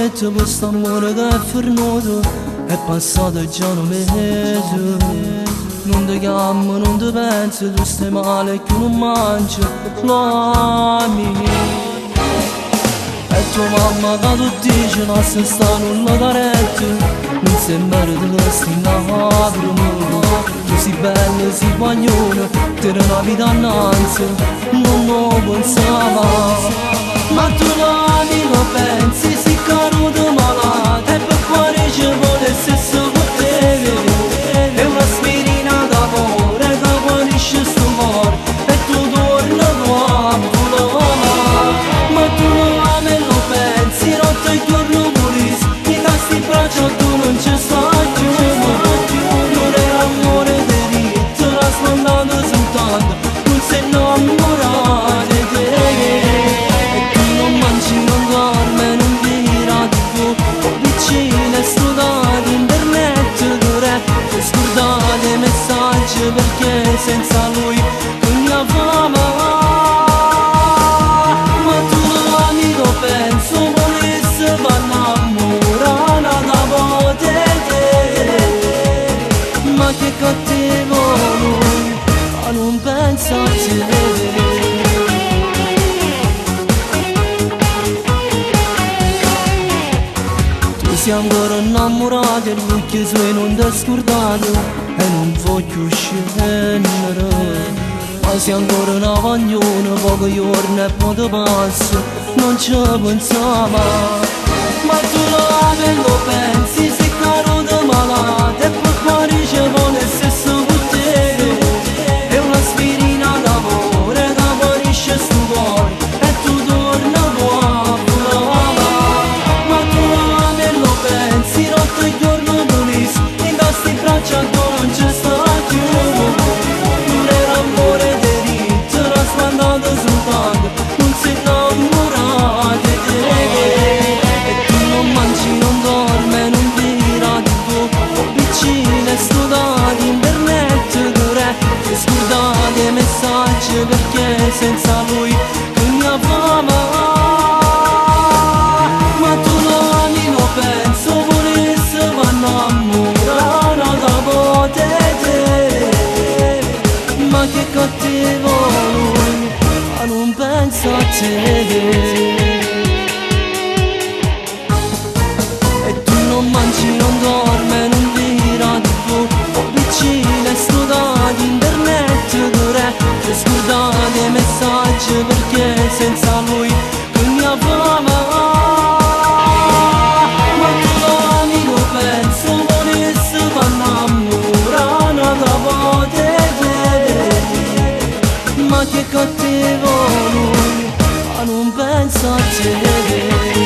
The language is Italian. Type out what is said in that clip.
detto questo amore che è fermato, è passato già un mese. Non ti chiamo, non ti penso, tu stai male che non mangi, lo ami. E tua mamma che tu dici, ma se sta nulla caretta, non sembra di destinata per me. Tu sei bella, sei guaglione, te una vita innanzi, non lo pensava. Ma tu l'ami, lo pensi, sei caro di malata, e per cuore ci vuole il stesso potere. È un'aspirina d'amore che guarisce sto cuore, e tu torni qua a volare. Ma tu l'ami e lo pensi, notte e giorno pulisci, mi tasti in braccio tu non ci stai più. Non è amore diritto, l'ha smandato soltanto, non sei innamorato di te. Non dorme, non tira tv, vicine studate, internet dure, scordate i messaggi perché senza lui non ne fama. Ma tu l'ami, lo penso, volesse farla innamorata da potete. Ma che cattivo lui, ma non pensa a te. Siamo ancora innamorati e l'occhio suoi non ti scordato e non voglio scendere. Ma siamo ancora una vaglione, pochi giorni e poi ti passo, non ci pensava. Ma tu lo ami e lo pensi, sei caro di malata, e per cuore ci vuole il stesso potere. È un'aspirina d'amore che guarisce sto cuore, e tu torni qua a volare. Ma tu l'ami e lo pensi, notte e giorno pulisci, in tasti in braccia tu non ci stai più. Non era amore diritto, l'ha smandato soltanto, non sei innamorato di te. E tu non mangi, non dormi, non tira tv, vicine studati, internet dure, scordate i messaggi perché senza lui non ne fama. Ma tu l'ami, lo penso, volesse farla innamorata da potete. Ma che cattivo lui, ma non pensa a te. E tu non mangi, non dormi, non tira tv, vicine studati, internet dure, scordate i messaggi perché senza lui non ne fama. Ma tu l'ami, lo penso, volesse farla innamorata da potete. Ma che cattivo lui, ma non pensa a te.